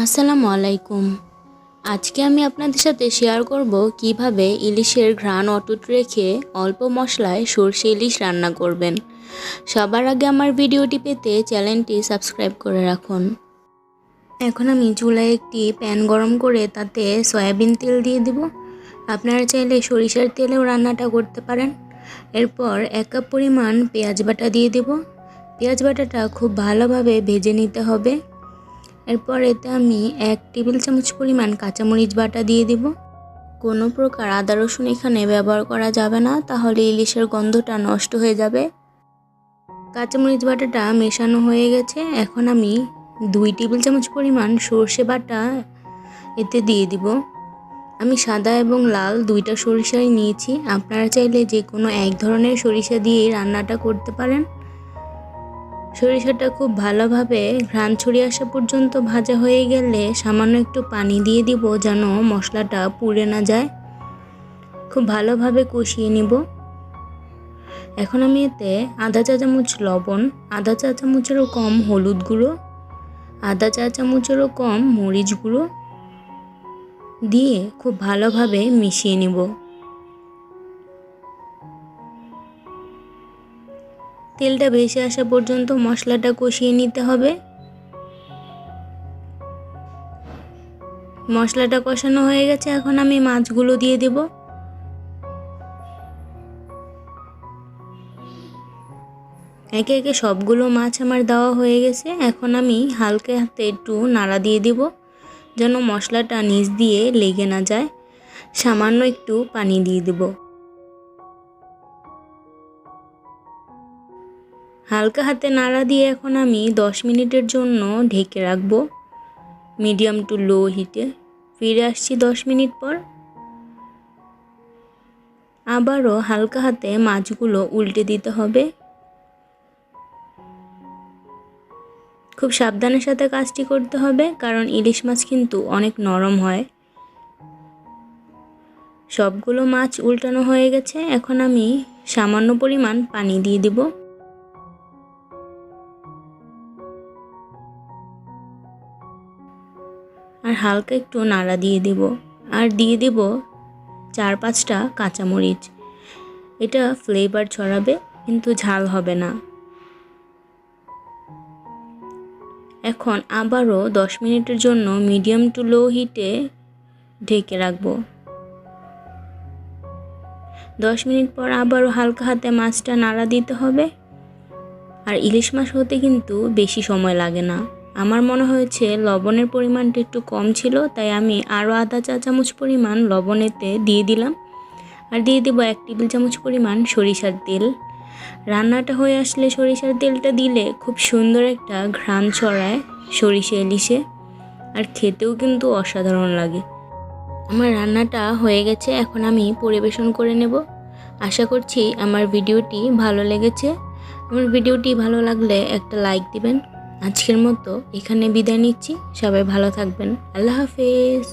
আসসালামু আলাইকুম। আজকে আমি আপনাদের সাথে শেয়ার করব কিভাবে ইলিশের ঘ্রাণ অটুট রেখে অল্প মশলায় সরষে ইলিশ রান্না করবেন। সবার আগে আমার ভিডিওটি পেতে চ্যানেলটি সাবস্ক্রাইব করে রাখুন। এখন আমি চুলায় একটি প্যান গরম করে তাতে সয়াবিন তেল দিয়ে দেব। আপনারা চাইলে সরিষার তেলেও রান্নাটা করতে পারেন। এরপর 1 কাপ পরিমাণ পেঁয়াজ বাটা দিয়ে দেব। পেঁয়াজ বাটাটা খুব ভালোভাবে ভেজে নিতে হবে। এরপর এতে আমি 1 টেবিল চামচ পরিমাণ কাঁচামরিচ বাটা দিয়ে দেব। কোনো প্রকার আদা রসুন এখানে ব্যবহার করা যাবে না, তাহলে ইলিশের গন্ধটা নষ্ট হয়ে যাবে। কাঁচামরিচ বাটাটা মেশানো হয়ে গেছে। এখন আমি 2 টেবিল চামচ পরিমাণ সরষে বাটা এতে দিয়ে দিব। আমি সাদা এবং লাল দুইটা সরিষাই নিয়েছি। আপনারা চাইলে যে কোনো এক ধরনের সরিষা দিয়ে রান্নাটা করতে পারেন। সরিষাটা খুব ভালোভাবে ঘ্রাণ ছড়িয়ে আসা পর্যন্ত ভাজা হয়ে গেলে সামান্য একটু পানি দিয়ে দিব, যেন মশলাটা পুড়ে না যায়। খুব ভালোভাবে কষিয়ে নিব। এখন আমি এতে আধা চা চামচ লবণ, আধা চা চামচেরও কম হলুদ গুঁড়ো, আধা চা চামচেরও কম মরিচ গুঁড়ো দিয়ে খুব ভালোভাবে মিশিয়ে নিব। তেলটা ভেসে আসা পর্যন্ত মশলাটা কষিয়ে নিতে হবে। মশলাটা কষানো হয়ে গেছে। এখন আমি মাছগুলো দিয়ে দেব। একে একে সবগুলো মাছ আমার দেওয়া হয়ে গেছে। এখন আমি হালকা হাতে একটু নাড়া দিয়ে দেব, যেন মশলাটা নিচ দিয়ে লেগে না যায়। সামান্য একটু পানি দিয়ে দেব। হালকা হাতে নাড়া দিয়ে এখন আমি 10 মিনিটের জন্য ঢেকে রাখব, মিডিয়াম টু লো হিটে। ফিরে আসছি 10 মিনিট পর। আবারও হালকা হাতে মাছগুলো উল্টে দিতে হবে। খুব সাবধানের সাথে কাজটি করতে হবে, কারণ ইলিশ মাছ কিন্তু অনেক নরম হয়। সবগুলো মাছ উল্টানো হয়ে গেছে। এখন আমি সামান্য পরিমাণ পানি দিয়ে দিব। আর হালকা একটু নাড়া দিয়ে দিব। আর দিয়ে দেব 4-5টা কাঁচামরিচ। এটা ফ্লেভার ছড়াবে, কিন্তু ঝাল হবে না। এখন আবারও 10 মিনিটের জন্য মিডিয়াম টু লো হিটে ঢেকে রাখবো। 10 মিনিট পর আবারও হালকা হাতে মাছটা নাড়া দিতে হবে। আর ইলিশ মাছ হতে কিন্তু বেশি সময় লাগে না। আমার মনে হয়েছে লবণের পরিমাণটা একটু কম ছিল, তাই আমি আরও আধা চা চামচ পরিমাণ লবণ এতে দিয়ে দিলাম। আর দিয়ে দেবো 1 টেবিল চামচ পরিমাণ সরিষার তেল। রান্নাটা হয়ে আসলে সরিষার তেলটা দিলে খুব সুন্দর একটা ঘ্রাণ ছড়ায় সরিষা ইলিশে, আর খেতেও কিন্তু অসাধারণ লাগে। আমার রান্নাটা হয়ে গেছে। এখন আমি পরিবেশন করে নেব। আশা করছি আমার ভিডিওটি ভালো লেগেছে। আমার ভিডিওটি ভালো লাগলে একটা লাইক দিবেন। আজকের মতো এখানে বিদায় নিচ্ছি। সবাই ভালো থাকবেন। আল্লাহ হাফেজ।